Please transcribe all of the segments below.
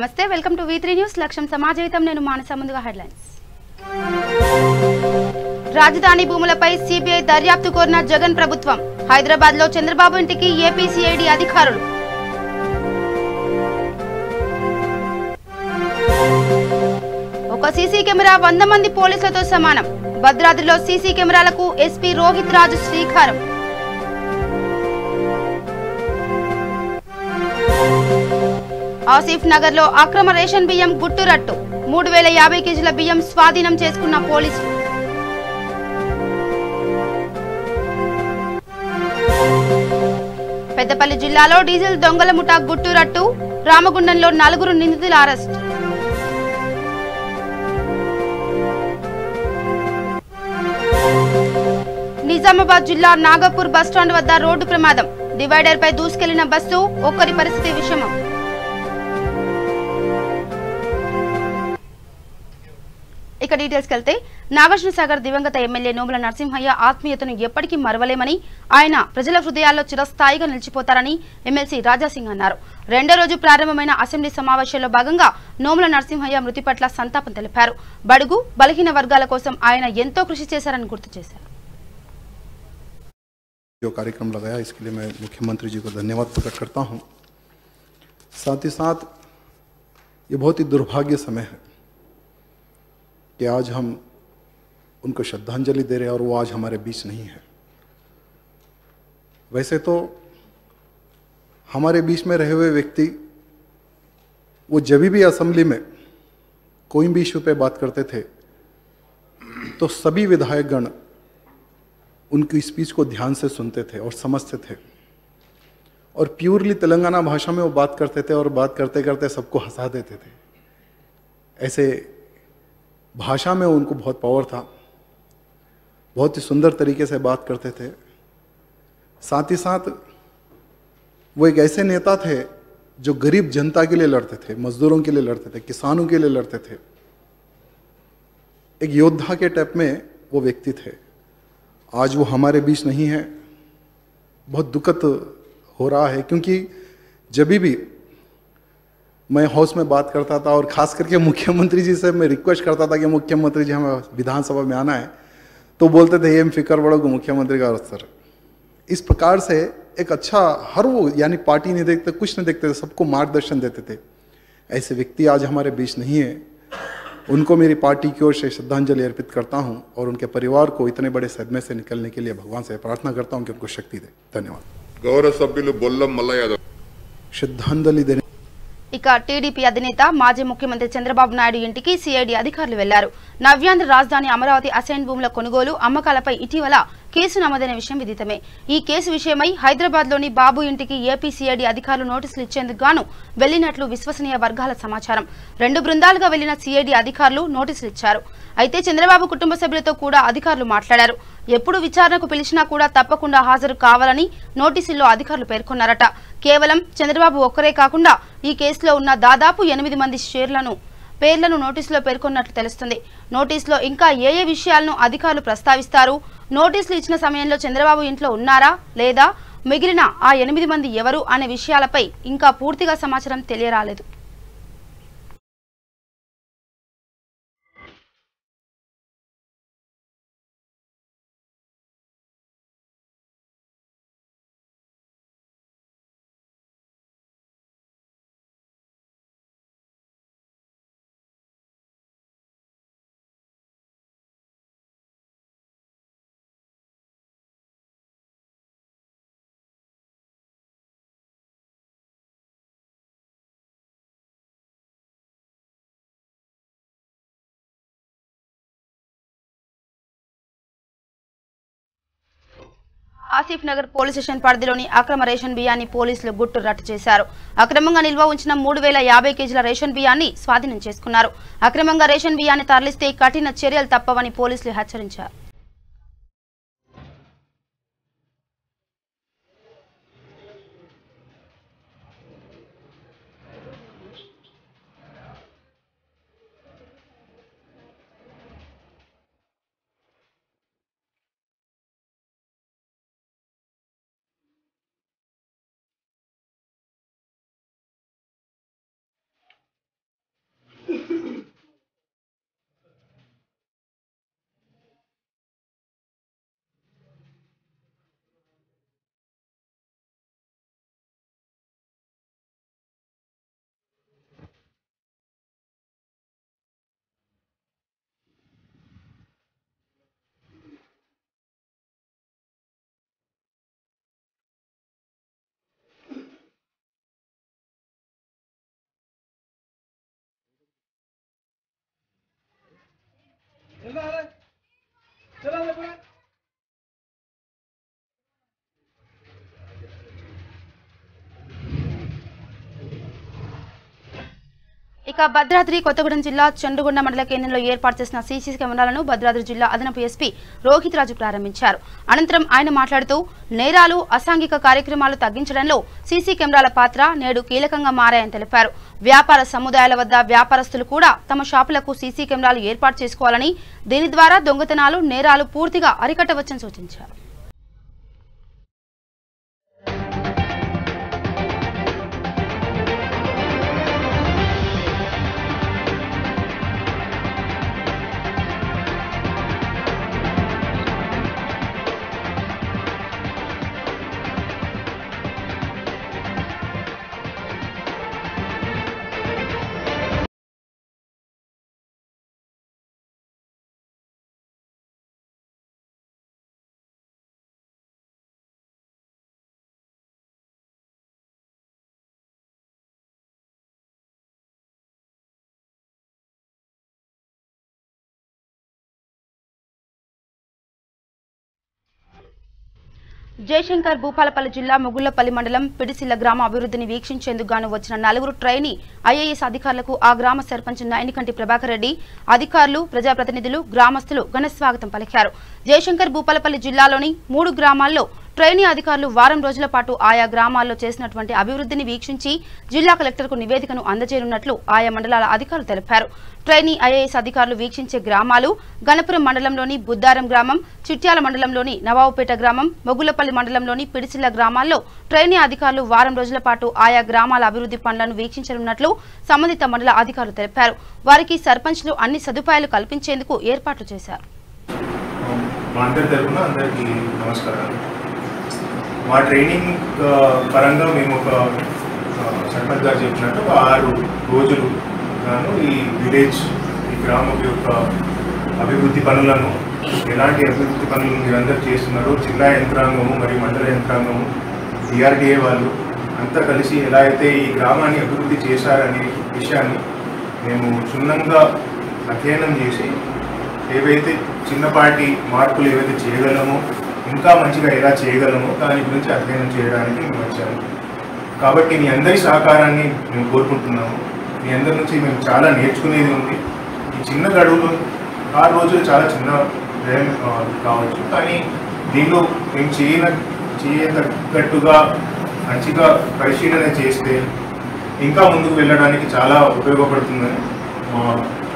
నమస్తే welcome to V3 news లక్ష్యం సమాజహితం నేను మానస ముందుగా హెడ్లైన్స్ రాజధాని భూములపై సిబిఐ దర్యాప్తు కోరిన జగన్ ప్రభుత్వం హైదరాబాద్ లో చంద్రబాబు ఇంటికి ఏపీసీఐడీ అధికారులు ఒక సీసీ కెమెరా 100 మంది పోలీసులతో సమానం భద్రాద్రిలో సీసీ కెమెరాలకు ఎస్పీ రోహిత్ రాజు శ్రీకారం ఆసిఫ్ నగర్ లో అక్రమ రేషన్ బియ్యం గుట్టురట్టు 3050 కేజీల బియ్యం స్వాధీనం చేసుకున్న పోలీసులు పెద్దపల్లి జిల్లాలో డీజిల్ దొంగల ముఠా గుట్టురట్టు రామగుండంలో 4 నిందితుల అరెస్ట్ నిజామాబాద్ జిల్లా నాగపూర్ బస్టాండ్ వద్ద రోడ్డు ప్రమాదం డివైడర్ పై దూసుకెళ్లిన బస్సు ఒక్కరి పరిస్థితి విషమం ఇక డీటెయిల్స్ కెళ్తే నాగార్జున సాగర్ దివంగత ఎమ్మెల్యే నోముల నరసింహయ్య ఆత్మీయతను ఎప్పటికీ మరవలేమని ఆయన ప్రజల హృదయాల్లో చిరస్థాయిగా నిలిచిపోతారని ఎమ్మెల్సీ రాజాసింగ్ అన్నారు రెండో రోజు ప్రారంభమైన అసెంబ్లీ సమావేశంలో భాగంగా నోముల నరసింహయ్య మృతి పట్ల సంతాపం తెలిపారు బడుగు బలహీన వర్గాల కోసం ఆయన ఎంతో కృషి చేశారని గుర్తు చేశారు जो कार्यक्रम लगाया इसके लिए मैं मुख्यमंत्री जी को धन्यवाद प्रकट करता हूं। साथ ही साथ ये बहुत ही दुर्भाग्य समय है कि आज हम उनको श्रद्धांजलि दे रहे हैं और वो आज हमारे बीच नहीं है। वैसे तो हमारे बीच में रहे हुए व्यक्ति वो जब भी असेंबली में कोई भी इशू पे बात करते थे तो सभी विधायकगण उनकी स्पीच को ध्यान से सुनते थे और समझते थे और प्योरली तेलंगाना भाषा में वो बात करते थे और बात करते करते सबको हंसा देते थे। ऐसे भाषा में उनको बहुत पावर था, बहुत ही सुंदर तरीके से बात करते थे। साथ ही साथ वो एक ऐसे नेता थे जो गरीब जनता के लिए लड़ते थे, मजदूरों के लिए लड़ते थे, किसानों के लिए लड़ते थे। एक योद्धा के टाइप में वो व्यक्ति थे। आज वो हमारे बीच नहीं है, बहुत दुखद हो रहा है क्योंकि जब भी मैं हाउस में बात करता था और ख़ास करके मुख्यमंत्री जी से मैं रिक्वेस्ट करता था कि मुख्यमंत्री जी हमें विधानसभा में आना है तो बोलते थे एम फिक्र बड़ो को मुख्यमंत्री का अवसर। इस प्रकार से एक अच्छा हर वो यानी पार्टी नहीं देखते, कुछ नहीं देखते थे, सबको मार्गदर्शन देते थे। ऐसे व्यक्ति आज हमारे बीच नहीं है। उनको मेरी पार्टी की ओर से श्रद्धांजलि अर्पित करता हूं और उनके परिवार को इतने बड़े सदमे से निकलने के लिए भगवान से प्रार्थना करता हूं कि उनको शक्ति दे। धन्यवाद। गौरव सभ्युలు బొల్లం మల్లయ్య యాదవ్ श्रद्धांजलि देने ఇక టీడీపీ అధినేత మాజీ ముఖ్యమంత్రి చంద్రబాబు నాయుడు ఇంటికి సిఐడి అధికారులు వెళ్లారు నవ్యాంధ్ర రాజధాని అమరావతి అసైన్ భూముల కొనుగోలు అమ్మకాలపై ఇటీవల కేసు నమోదైన విషయం విదితమే ఈ కేసు విషయమై హైదరాబాద్ లోని బాబు ఇంటికి ఏపీసీఐడీ అధికారులు నోటీసులు ఇచ్చేందుకు గాను వెళ్లినట్లు విశ్వసనీయ వర్గాల సమాచారం 2 బృందాలుగా వెళ్లిన సిఐడీ అధికారులు నోటీసులు ఇచ్చారు అయితే చంద్రబాబు కుటుంబ సభ్యులతో కూడా అధికారులు మాట్లాడారు ఎప్పుడు విచారణకు పిలిచినా కూడా తప్పకుండా హాజరు కావాలని నోటీసుల్లో అధికారులు పేర్కొన్నారట కేవలం చంద్రబాబు ఒక్కరే కాకుండా ఈ కేసులో ఉన్న దాదాపు 8 మంది పేర్లను నోటీసులో పేర్కొన్నట్లు తెలుస్తుంది నోటీసులో ఇంకా ఏ విషయాలను అధికారులు ప్రస్తావిస్తారు నోటీసులు ఇచ్చిన సమయంలో చంద్రబాబు ఇంట్లో ఉన్నారా లేదా మిగిలిన ఆ 8 మంది ఎవరు అనే విషయాలపై ఇంకా పూర్తిగా సమాచారం తెలియరాలేదు ఆసిఫ్ నగర్ పోలీస్ స్టేషన్ పరిధిలోని అక్రమ రేషన్ బియ్యాన్ని పోలీసులు గుట్టు రట్టు చేశారు అక్రమంగా నిల్వ ఉంచిన 3050 కేజీల రేషన్ బియ్యాన్ని స్వాధీనం చేసుకున్నారు అక్రమంగా రేషన్ బియ్యాన్ని తరలిస్తే కఠిన చర్యలు తప్పవని పోలీసులు హెచ్చరించారు ఇక భద్రాద్రి కొత్తగూడెం జిల్లా చంద్రగొండ మండల కేంద్రంలో ఏర్పాటు చేసిన సీసీ కెమెరాలను భద్రాద్రి జిల్లా అదనపు ఎస్పీ రోహిత్ రాజు ప్రారంభించారు. అనంతరం ఆయన మాట్లాడుతూ నేరాలు, అసాంఘిక కార్యక్రమాలు తగ్గించడంలో సీసీ కెమెరాల పాత్ర నేడు కీలకంగా మారాయని తెలిపారు. వ్యాపార సముదాయాల వద్ద వ్యాపారస్తులు కూడా తమ షాపులకు సీసీ కెమెరాలు ఏర్పాటు చేసుకోవాలని, దీని ద్వారా దొంగతనాలు, నేరాలు పూర్తిగా అరికట్టవచ్చని సూచించారు. జయశంకర్ భూపాలపల్లి జిల్లా ముగుళ్లపల్లి మండలం పిడిసిల్ల గ్రామ అభివృద్ధిని వీక్షించేందుకు గాను వచ్చిన 4 ట్రైనీ ఐఏఎస్ అధికారులకు ఆ గ్రామ సర్పంచ్ నైనికంటి ప్రభాకర్ రెడ్డి, అధికారులు, ప్రజాప్రతినిధులు, గ్రామస్తులు ఘన స్వాగతం పలికారు. జయశంకర్ భూపాలపల్లి జిల్లాలోని 3 గ్రామాల్లో ట్రైనీ అధికారులు వారం రోజుల పాటు ఆయా గ్రామాల్లో చేసినటువంటి అభివృద్ధిని వీక్షించి జిల్లా కలెక్టర్కు నివేదికను అందజేయనున్నట్లు ఆయా మండలాల అధికారులు తెలిపారు. ట్రైనీ ఐఏఎస్ అధికారులు వీక్షించే గ్రామాలు గణపురం మండలంలోని బుద్దారం గ్రామం, చిట్యాల మండలంలోని నవాబుపేట గ్రామం, మొగుళ్లపల్లి మండలంలోని పిడిసిల్ల గ్రామాల్లో ట్రైనీ అధికారులు వారం రోజుల పాటు ఆయా గ్రామాల అభివృద్ధి పనులను వీక్షించనున్నట్లు సంబంధిత మండల అధికారులు తెలిపారు. వారికి సర్పంచ్లు అన్ని సదుపాయాలు కల్పించేందుకు ఏర్పాట్లు చేశారు. మా ట్రైనింగ్ పరంగా మేము ఒక సర్పంచ్ గారు చెప్పినట్టు 6 రోజులు గాను ఈ విలేజ్, ఈ గ్రామం యొక్క అభివృద్ధి పనులను, ఎలాంటి అభివృద్ధి పనులు మీరందరూ చేస్తున్నారు, జిల్లా యంత్రాంగము మరియు మండల యంత్రాంగము, డిఆర్డిఏ వాళ్ళు అంతా కలిసి ఎలా అయితే ఈ గ్రామాన్ని అభివృద్ధి చేశారనే విషయాన్ని మేము క్షుణ్ణంగా అధ్యయనం చేసి ఏవైతే చిన్నపాటి మార్పులు ఏవైతే చేయగలమో, ఇంకా మంచిగా ఎలా చేయగలమో దాని గురించి అధ్యయనం చేయడానికి మేము వచ్చాము. కాబట్టి మీ అందరి సహకారాన్ని మేము కోరుకుంటున్నాము. మీ అందరి నుంచి మేము చాలా నేర్చుకునేది ఉంది. ఈ చిన్న గడువులు 6 రోజులు చాలా చిన్న వ్యయం కావచ్చు, కానీ దీనిలో మేము చేయతగ్గట్టుగా మంచిగా పరిశీలన చేస్తే ఇంకా ముందుకు వెళ్ళడానికి చాలా ఉపయోగపడుతుందని మా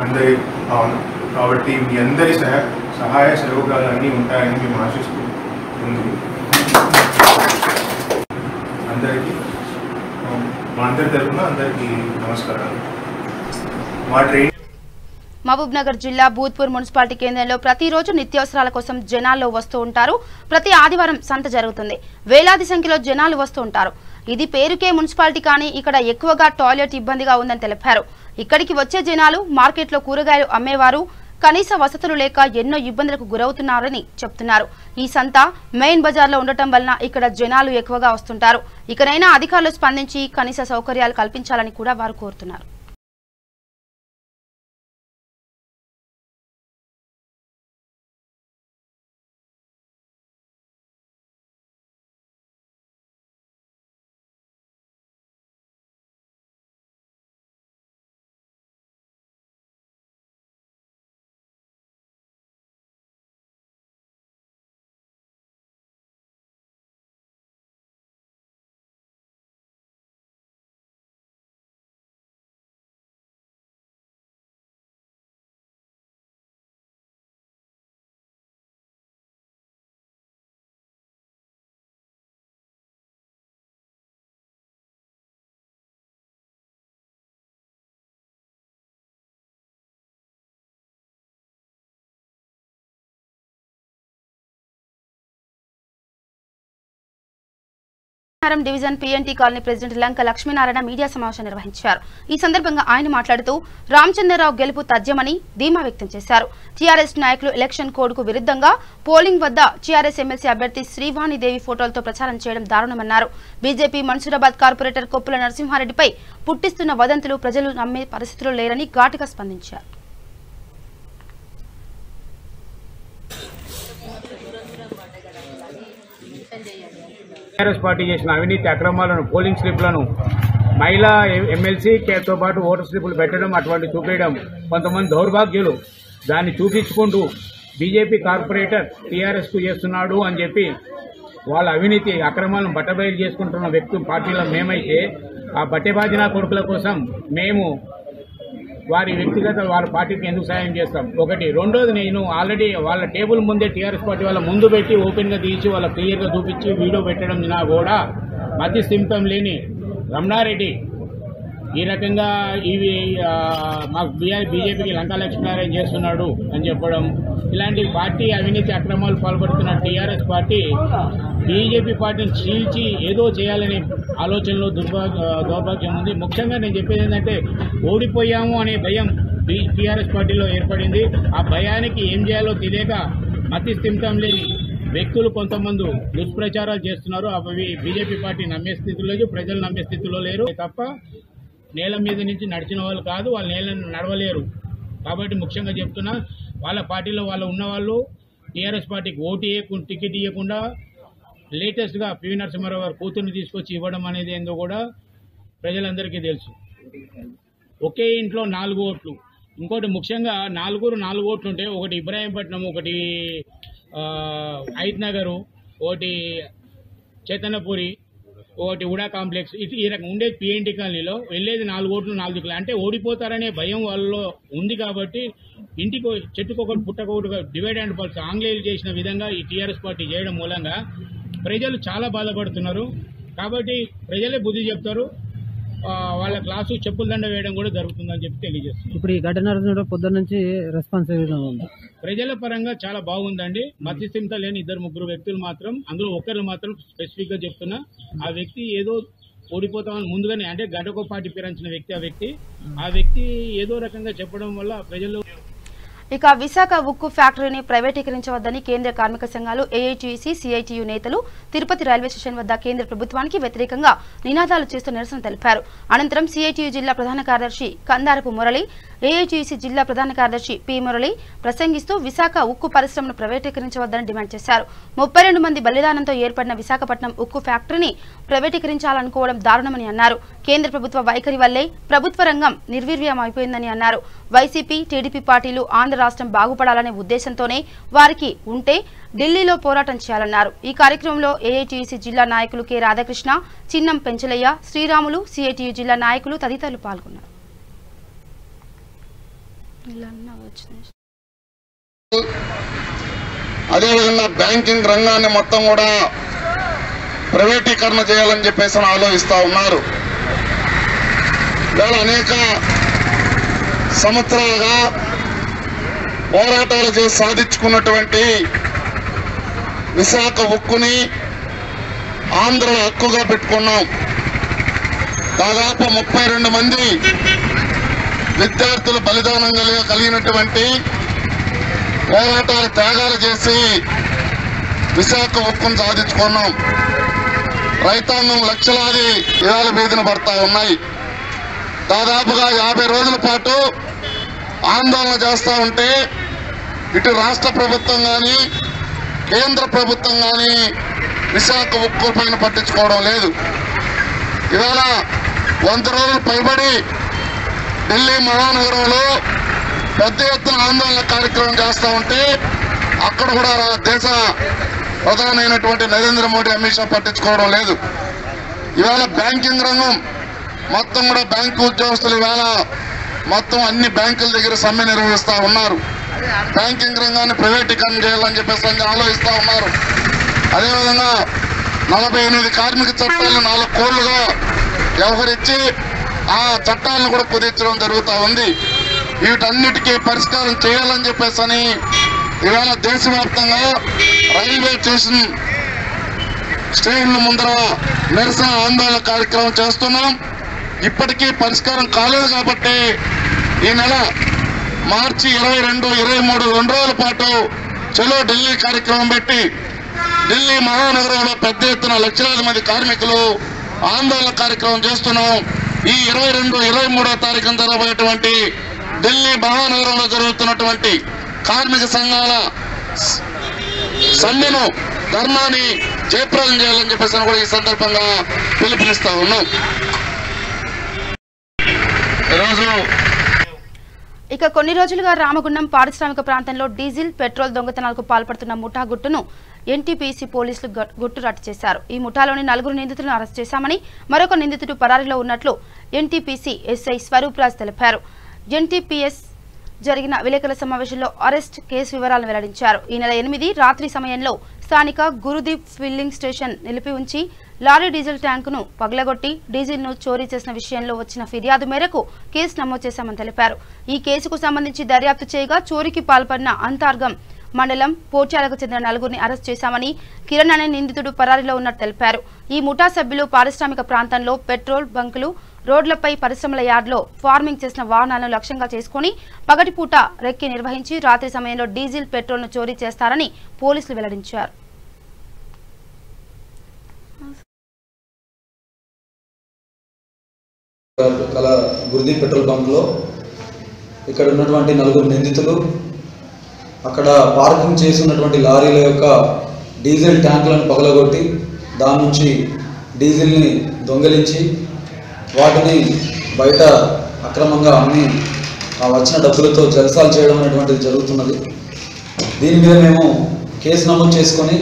అందరి భావన. కాబట్టి మీ అందరి సహాయ సహకారాలు అన్నీ ఉంటాయని మేము ఆశిస్తూ అందరికీ మా అందరి తరఫున అందరికీ నమస్కారాలు. మా ట్రైన్ మహబూబ్ నగర్ జిల్లా భూత్పూర్ మున్సిపాలిటీ కేంద్రంలో ప్రతిరోజు నిత్యావసరాల కోసం జనాల్లో వస్తూ ఉంటారు. ప్రతి ఆదివారం సంత జరుగుతుంది. వేలాది సంఖ్యలో జనాలు వస్తూ ఉంటారు. ఇది పేరుకే మున్సిపాలిటీ, కానీ ఇక్కడ ఎక్కువగా టాయిలెట్ ఇబ్బందిగా ఉందని తెలిపారు. ఇక్కడికి వచ్చే జనాలు మార్కెట్లో కూరగాయలు అమ్మేవారు కనీస వసతులు లేక ఎన్నో ఇబ్బందులకు గురవుతున్నారని చెప్తున్నారు. ఈ సంత మెయిన్ బజార్లో ఉండటం వలన ఇక్కడ జనాలు ఎక్కువగా వస్తుంటారు. ఇకనైనా అధికారులు స్పందించి కనీస సౌకర్యాలు కల్పించాలని కూడా వారు కోరుతున్నారు. డివిజన్ పిఎన్టీ కాలనీ ప్రెసిడెంట్ లంక లక్ష్మీనారాయణ మీడియా సమావేశం నిర్వహించారు. ఈ సందర్భంగా ఆయన మాట్లాడుతూ రామచంద్రరావు గెలుపు తథ్యమని ధీమా వ్యక్తం చేశారు. టీఆర్ఎస్ నాయకులు ఎలక్షన్ కోడ్ కు విరుద్ధంగా పోలింగ్ వద్ద టీఆర్ఎస్ ఎమ్మెల్సీ అభ్యర్థి శ్రీవాణిదేవి ఫోటోలతో ప్రచారం చేయడం దారుణమన్నారు. బీజేపీ మన్సూరాబాద్ కార్పొరేటర్ కొప్పుల నరసింహారెడ్డిపై పుట్టిస్తున్న వదంతులు ప్రజలు నమ్మే పరిస్థితులు లేరని ఘాటుగా స్పందించారు. టీఆర్ఎస్ పార్టీ చేసిన అవినీతి అక్రమాలను, పోలింగ్ స్లిప్లను మహిళా ఎమ్మెల్సీతో పాటు ఓటర్ స్లిప్పులు పెట్టడం అటువంటి చూపించడం కొంతమంది దౌర్భాగ్యులు దాన్ని చూపించుకుంటూ బీజేపీ కార్పొరేటర్ టీఆర్ఎస్కు చేస్తున్నాడు అని చెప్పి వాళ్ళ అవినీతి అక్రమాలను బట్టబయలు చేసుకుంటున్న వ్యక్తులు పార్టీలో మేమైతే ఆ బట్టెబాజినా కొడుకుల కోసం మేము వారి వ్యక్తిగత వారి పార్టీకి ఎందుకు సాయం చేస్తాం? ఒకటి. రెండోది, నేను ఆల్రెడీ వాళ్ళ టేబుల్ ముందే టీఆర్ఎస్ పార్టీ వాళ్ళ ముందు పెట్టి ఓపెన్గా తీసి వాళ్ళ క్లియర్గా చూపించి వీడియో పెట్టడం కూడా మధ్యస్థిమితం లేని రమణారెడ్డి ఈ రకంగా ఇవి మాకు బీజేపీకి లంకా లక్ష్మీనారాయణ చేస్తున్నాడు అని చెప్పడం, ఇలాంటి పార్టీ అవినీతి అక్రమాలు పాల్పడుతున్న టీఆర్ఎస్ పార్టీ బీజేపీ పార్టీని చీల్చి ఏదో చేయాలనే ఆలోచనలో దౌర్భాగ్యం ఉంది. ముఖ్యంగా నేను చెప్పేది ఏంటంటే ఓడిపోయాము అనే భయం టీఆర్ఎస్ పార్టీలో ఏర్పడింది. ఆ భయానికి ఏం చేయాలో తెలియక మతిస్థిమితం లేని వ్యక్తులు కొంతమంది దుష్ప్రచారాలు చేస్తున్నారు. అవి బీజేపీ పార్టీ నమ్మే స్థితిలో లేదు, ప్రజలు నమ్మే స్థితిలో లేరు. తప్ప నేల మీద నుంచి నడిచిన వాళ్ళు కాదు, వాళ్ళు నేలను నడవలేరు. కాబట్టి ముఖ్యంగా చెప్తున్నా, వాళ్ళ పార్టీలో వాళ్ళు ఉన్నవాళ్ళు టీఆర్ఎస్ పార్టీకి టికెట్ ఇవ్వకుండా లేటెస్ట్గా పివి నరసింహారావు గారు కూతుర్ని తీసుకొచ్చి ఇవ్వడం అనేది ఏందో కూడా ప్రజలందరికీ తెలుసు. ఒకే ఇంట్లో 4 ఓట్లు. ఇంకోటి ముఖ్యంగా 4 ఓట్లు ఉంటే ఒకటి ఇబ్రాహీంపట్నం, ఒకటి ఐత్ నగరు, ఒకటి చైతన్యపురి, ఒకటి ఉడా కాంప్లెక్స్, ఈ రకం ఉండేది పిఎన్టీ కాలనీలో, వెళ్ళేది 4 ఓట్లు 4 దిక్కులు. అంటే ఓడిపోతారనే భయం వాళ్ళలో ఉంది. కాబట్టి ఇంటికి చెట్టుకొకటి పుట్టకొకటిగా డివైడ్ అండ్ పల్స్ ఆంగ్లేయులు చేసిన విధంగా ఈ టీఆర్ఎస్ పార్టీ చేయడం మూలంగా ప్రజలు చాలా బాధపడుతున్నారు. కాబట్టి ప్రజలే బుద్ధి చెప్తారు. వాళ్ళ క్లాసు చెప్పుల దండ వేయడం కూడా జరుగుతుందని చెప్పి తెలియజేస్తుంది. ఇప్పుడు ఈ ఘటన పొద్దున్న నుంచి రెస్పాన్స్ ఉంది. ప్రజల పరంగా చాలా బాగుందండి. మధ్యస్థిమిత లేని 2-3 వ్యక్తులు మాత్రం, అందులో ఒకరు మాత్రం స్పెసిఫిక్ గా చెప్తున్నా, ఆ వ్యక్తి ఏదో ఓడిపోతామని ముందుగానే, అంటే గంటకో పార్టీ పేరంచిన వ్యక్తి ఆ వ్యక్తి ఏదో రకంగా చెప్పడం వల్ల ప్రజలు. ఇక విశాఖ ఉక్కు ఫ్యాక్టరీని ప్రైవేటీకరించవద్దని కేంద్ర కార్మిక సంఘాలు ఏఐటీయూసీ, సిఐటియు నేతలు తిరుపతి రైల్వే స్టేషన్ వద్ద కేంద్ర ప్రభుత్వానికి వ్యతిరేకంగా నినాదాలు చేస్తూ నిరసన తెలిపారు. అనంతరం సిఐటియు జిల్లా ప్రధాన కార్యదర్శి కందారపు మురళి, ఏఐటీయూసీ జిల్లా ప్రధాన కార్యదర్శి పి మురళి ప్రసంగిస్తూ విశాఖ ఉక్కు పరిశ్రమను ప్రైవేటీకరించవద్దని డిమాండ్ చేశారు. 32 మంది బలిదానంతో ఏర్పడిన విశాఖపట్నం ఉక్కు ఫ్యాక్టరీని ప్రైవేటీకరించాలనుకోవడం దారుణమని అన్నారు. కేంద్ర ప్రభుత్వ వైఖరి వల్లే ప్రభుత్వ రంగం నిర్వీర్యమైపోయిందని అన్నారు. వైసీపీ, టీడీపీ పార్టీలు ఆంధ్ర రాష్ట్రం బాగుపడాలనే ఉద్దేశంతోనే వారికి ఉంటే ఢిల్లీలో పోరాటం చేయాలన్నారు. ఈ కార్యక్రమంలో ఏఐటీయూసీ జిల్లా నాయకులు కె రాధాకృష్ణ, చిన్నం పెంచలయ్య, శ్రీరాములు, సిఐటియు జిల్లా నాయకులు తదితరులు పాల్గొన్నారు. అదేవిధంగా బ్యాంకింగ్ రంగాన్ని మొత్తం కూడా ప్రైవేటీకరణ చేయాలని చెప్పేసి ఆలోచిస్తూ ఉన్నారు. ఇవాళ అనేక సంవత్సరాలుగా పోరాటాలు చేసి సాధించుకున్నటువంటి విశాఖ ఉక్కుని ఆంధ్రలో హక్కుగా పెట్టుకున్నాం. దాదాపు 32 మంది విద్యార్థులు బలిదానం కలిగినటువంటి పోరాటాలు త్యాగాలు చేసి విశాఖ ఉక్కును సాధించుకున్నాం. రైతాంగం లక్షలాది ఇవాళ వీధిన పడతా ఉన్నాయి. దాదాపుగా 50 రోజుల పాటు ఆందోళన చేస్తూ ఉంటే ఇటు రాష్ట్ర ప్రభుత్వం కానీ కేంద్ర ప్రభుత్వం కానీ విశాఖ ఉక్కు పైన పట్టించుకోవడం లేదు. ఇవాళ 100 రోజులు పైబడి ఢిల్లీ మహానగరంలో పెద్ద ఎత్తున ఆందోళన కార్యక్రమం చేస్తూ ఉంటే అక్కడ కూడా దేశ ప్రధానమైనటువంటి నరేంద్ర మోడీ, అమిత్ షా పట్టించుకోవడం లేదు. ఇవాళ బ్యాంకింగ్ రంగం మొత్తం కూడా బ్యాంకు ఉద్యోగస్తులు ఇవాళ మొత్తం అన్ని బ్యాంకుల దగ్గర సమ్మె నిర్వహిస్తూ ఉన్నారు. బ్యాంకింగ్ రంగాన్ని ప్రైవేటీకరణ చేయాలని చెప్పేసి ఆలోచిస్తూ ఉన్నారు. అదేవిధంగా 48 కార్మిక చట్టాలను 4 కోళ్లుగా వ్యవహరించి ఆ చట్టాలను కూడా కుదించడం జరుగుతూ ఉంది. వీటన్నిటికీ పరిష్కారం చేయాలని చెప్పేసి ఇవాళ దేశవ్యాప్తంగా రైల్వే స్టేషన్ల ముందర నిరసన ఆందోళన కార్యక్రమం చేస్తున్నాం. ఇప్పటికీ పరిష్కారం కాలేదు కాబట్టి ఈ నెల మార్చి 22, 23 2 రోజుల పాటు చలో ఢిల్లీ కార్యక్రమం పెట్టి ఢిల్లీ మహానగరంలో పెద్ద ఎత్తున లక్షలాది మంది కార్మికులు ఆందోళన కార్యక్రమం చేస్తున్నాం. ఈ 22, 23వ తారీఖున జరగబోయేటువంటి ఢిల్లీ మహానగరంలో జరుగుతున్నటువంటి కార్మిక సంఘాల సమ్మెను, ధర్నాన్ని జయప్రదం చేయాలని చెప్పేసి కూడా ఈ సందర్భంగా పిలుపునిస్తా ఉన్నాం. ఇక కొన్ని రోజులుగా రామగుండం పారిశ్రామిక ప్రాంతంలో డీజిల్ పెట్రోల్ దొంగతనాలకు పాల్పడుతున్న ముఠా గుట్టును ఎన్టీపీసీ పోలీసులు గుట్టు రట్టు చేశారు. ఈ ముఠాలోని 4 నిందితులను అరెస్ట్ చేశామని, మరొక నిందితుడు పరారీలో ఉన్నట్లు ఎన్టీపీసీ ఎస్ఐ స్వరూప్ రాజ్ తెలిపారు. ఎన్టీపీఎస్ జరిగిన విలేకరుల సమావేశంలో అరెస్ట్ కేసు వివరాలను వెల్లడించారు. ఈ నెల 8 రాత్రి సమయంలో స్థానిక గురుదీప్ ఫిల్లింగ్ స్టేషన్ నిలిపి ఉంచి లారీ డీజిల్ ట్యాంకును పగలగొట్టి డీజిల్ను చోరీ చేసిన విషయంలో వచ్చిన ఫిర్యాదు మేరకు కేసు నమోదు చేశామని తెలిపారు. ఈ కేసుకు సంబంధించి దర్యాప్తు చేయగా చోరీకి పాల్పడిన అంతర్గం మండలం పోచాలకు చెందిన 4 అరెస్ట్ చేశామని, కిరణ్ అనే నిందితుడు పరారీలో ఉన్నట్టు తెలిపారు. ఈ ముఠా సభ్యులు పారిశ్రామిక ప్రాంతంలో పెట్రోల్ బంకులు, రోడ్లపై పరిశ్రమల యార్డ్లో ఫార్మింగ్ చేసిన వాహనాలను లక్ష్యంగా చేసుకుని పగటిపూట రెక్కి నిర్వహించి రాత్రి సమయంలో డీజిల్ పెట్రోల్ను చోరీ చేస్తారని పోలీసులు వెల్లడించారు. గురుదీప్ పెట్రోల్ బంక్లో ఇక్కడ ఉన్నటువంటి 4 నిందితులు అక్కడ పార్కింగ్ చేసి ఉన్నటువంటి లారీల యొక్క డీజిల్ ట్యాంకులను పగలగొట్టి దాని నుంచి డీజిల్ని దొంగిలించి వాటిని బయట అక్రమంగా అమ్మి ఆ వచ్చిన డబ్బులతో జల్సాలు చేయడం అనేటువంటిది జరుగుతున్నది. దీని మీద మేము కేసు నమోదు చేసుకొని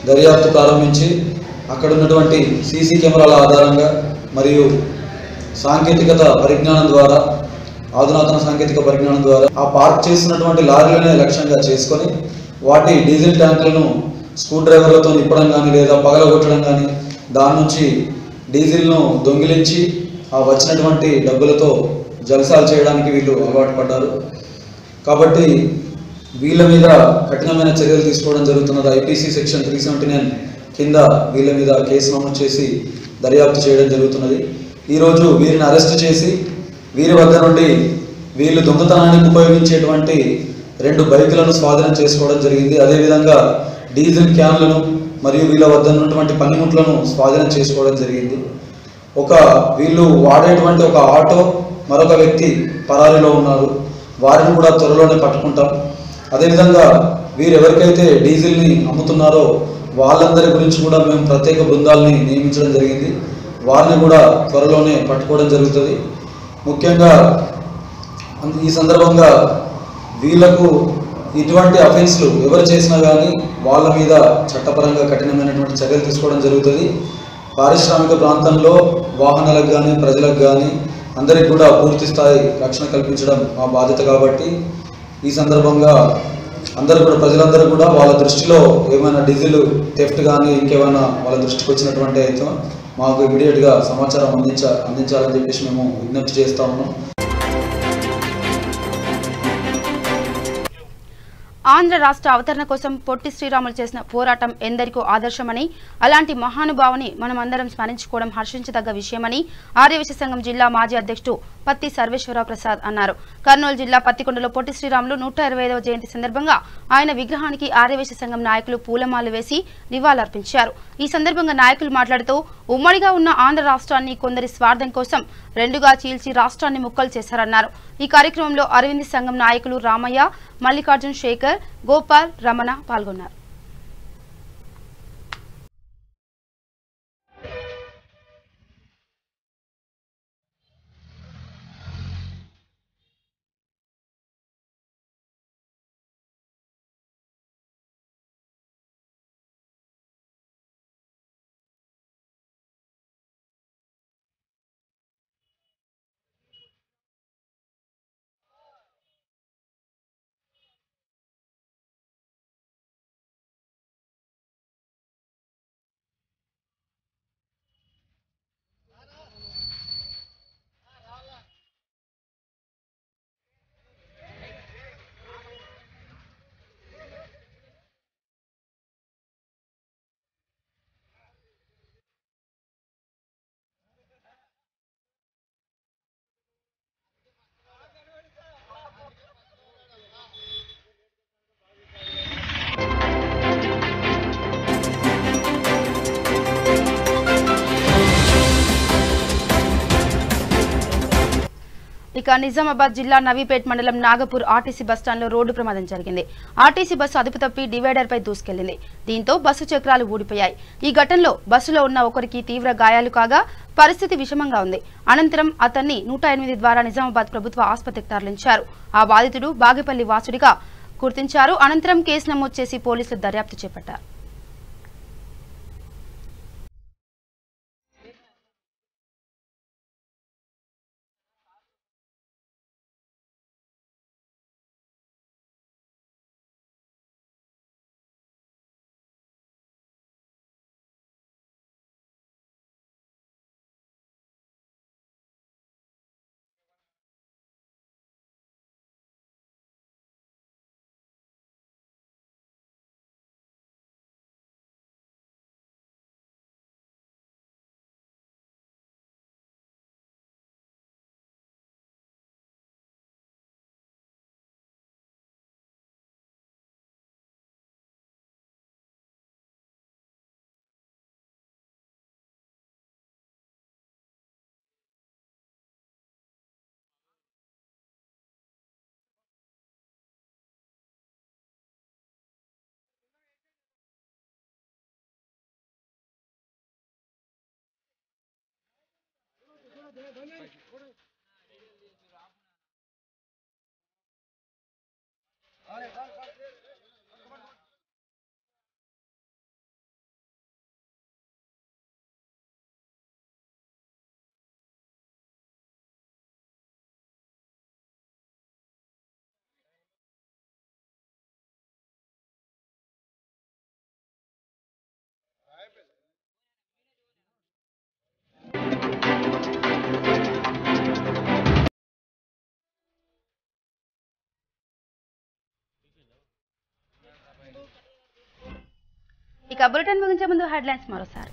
దర్యాప్తు ప్రారంభించి అక్కడ ఉన్నటువంటి సీసీ కెమెరాల ఆధారంగా మరియు సాంకేతికత పరిజ్ఞానం ద్వారా, ఆధునాతన సాంకేతిక పరిజ్ఞానం ద్వారా ఆ పార్క్ చేసినటువంటి లారీలనే లక్ష్యంగా చేసుకొని వాటి డీజిల్ ట్యాంకులను స్క్రూ డ్రైవర్లతో నింపడం కానీ లేదా పగలగొట్టడం కానీ దాని నుంచి డీజిల్ను దొంగిలించి ఆ వచ్చినటువంటి డబ్బులతో జల్సాలు చేయడానికి వీళ్ళు అలవాటు పడ్డారు. కాబట్టి వీళ్ళ మీద కఠినమైన చర్యలు తీసుకోవడం జరుగుతున్నది. ఐపీసీ సెక్షన్ 379 కింద వీళ్ళ మీద కేసు నమోదు చేసి దర్యాప్తు చేయడం జరుగుతున్నది. ఈరోజు వీరిని అరెస్ట్ చేసి వీరి వద్ద నుండి వీళ్ళు దొంగతనానికి ఉపయోగించేటువంటి 2 బైకులను స్వాధీనం చేసుకోవడం జరిగింది. అదేవిధంగా డీజిల్ క్యాన్లను మరియు వీళ్ళ వద్ద ఉన్నటువంటి పనిముట్లను స్వాధీనం చేసుకోవడం జరిగింది. వీళ్ళు వాడేటువంటి ఒక ఆటో, మరొక వ్యక్తి పరారీలో ఉన్నారు. వారిని కూడా త్వరలోనే పట్టుకుంటాం. అదేవిధంగా వీరు ఎవరికైతే డీజిల్ని అమ్ముతున్నారో వాళ్ళందరి గురించి కూడా మేము ప్రత్యేక బృందాలని నియమించడం జరిగింది. వారిని కూడా త్వరలోనే పట్టుకోవడం జరుగుతుంది. ముఖ్యంగా ఈ సందర్భంగా వీళ్లకు ఇటువంటి అఫెన్స్లు ఎవరు చేసినా కానీ వాళ్ళ మీద చట్టపరంగా కఠినమైనటువంటి చర్యలు తీసుకోవడం జరుగుతుంది. పారిశ్రామిక ప్రాంతంలో వాహనాలకు కానీ ప్రజలకు కానీ అందరికి కూడా పూర్తి స్థాయి రక్షణ కల్పించడం మా బాధ్యత. కాబట్టి ఈ సందర్భంగా ప్రజలందరూ కూడా వాళ్ళ దృష్టిలో ఏమైనా డీజిల్ థెఫ్ట్ కానీ ఇంకేమైనా వాళ్ళ దృష్టికి వచ్చినటువంటి అయితే మాకు ఇమీడియట్గా సమాచారం అందించాలని చెప్పేసి మేము విజ్ఞప్తి చేస్తా ఉన్నాం. ఆంధ్ర రాష్ట్ర అవతరణ కోసం పొట్టి శ్రీరాములు చేసిన పోరాటం ఎందరికో ఆదర్శమని, అలాంటి మహానుభావుని మనమందరం స్మరించుకోవడం హర్షించదగ్గ విషయమని ఆర్యవైశ్య సంఘం జిల్లా మాజీ అధ్యక్షుడు పత్తి సర్వేశ్వరరావు ప్రసాద్ అన్నారు. కర్నూలు జిల్లా పత్తికొండలో పొట్టి శ్రీరాములు 125వ జయంతి సందర్భంగా ఆయన విగ్రహానికి ఆర్యవైశ్య సంఘం నాయకులు పూలమాలలు వేసి నివాళులర్పించారు. ఈ సందర్భంగా నాయకులు మాట్లాడుతూ ఉమ్మడిగా ఉన్న ఆంధ్ర రాష్ట్రాన్ని కొందరి స్వార్థం కోసం 2గా చీల్చి రాష్ట్రాన్ని ముక్కలు చేశారన్నారు. ఈ కార్యక్రమంలో అరవింద్ సంఘం నాయకులు రామయ్య, మల్లికార్జున్, శేఖర్, గోపాల్, రమణ పాల్గొన్నారు. ఇక నిజామాబాద్ జిల్లా నవీపేట్ మండలం నాగపూర్ ఆర్టీసీ బస్టాండ్లో రోడ్డు ప్రమాదం జరిగింది. ఆర్టీసీ బస్సు అదుపు తప్పి డివైడర్పై దూసుకెళ్లింది. దీంతో బస్సు చక్రాలు ఊడిపోయాయి. ఈ ఘటనలో బస్సులో ఉన్న ఒకరికి తీవ్ర గాయాలు కాగా పరిస్థితి విషమంగా ఉంది. అనంతరం అతన్ని 108 ద్వారా నిజామాబాద్ ప్రభుత్వ ఆసుపత్రికి తరలించారు. ఆ బాధితుడు బాగేపల్లి వాసుడిగా గుర్తించారు. అనంతరం కేసు నమోదు చేసి పోలీసులు దర్యాప్తు చేపట్టారు. ఇక బులెటిన్ ముగించే ముందు హెడ్లైన్స్ మరోసారి.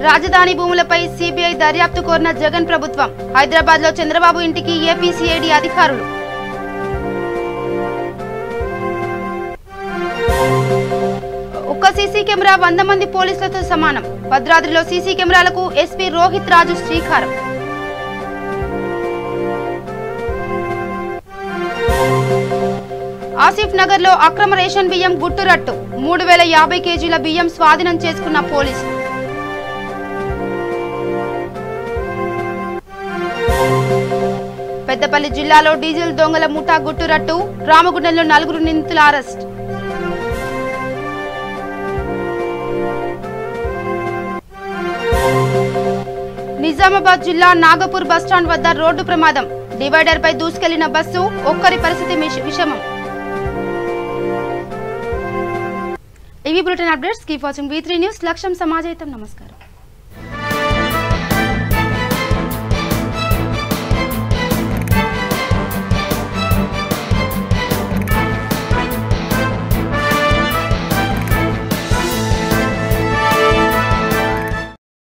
రాజధాని భూములపై సిబిఐ దర్యాప్తు కోరిన జగన్ ప్రభుత్వం. హైదరాబాద్ లో చంద్రబాబు ఇంటికి ఏపీ సిఐడి అధికారులు. ఒక్క సీసీ కెమెరా 100 మంది పోలీసులతో సమానం. భద్రాద్రిలో సీసీ కెమెరాలకు ఎస్పీ రోహిత్ రాజు శ్రీకారం. ఆసిఫ్ నగర్ లో అక్రమ రేషన్ బియ్యం గుట్టురట్టు. 3050 కేజీల బియ్యం స్వాధీనం చేసుకున్న పోలీసులు. పెద్దపల్లి జిల్లాలో డీజిల్ దొంగల ముఠా గుట్టురట్టు. రామగుండంలో 4 నిందితుల అరెస్ట్. నిజామాబాద్ జిల్లా నాగపూర్ బస్టాండ్ వద్ద రోడ్డు ప్రమాదం. డివైడర్ పై దూసుకెళ్లిన బస్సు. ఒక్కరి పరిస్థితి విషమం. ఇవి bulletin updates. Keep watching V3 news. లక్ష్యం సమాజహితం. నమస్కారం.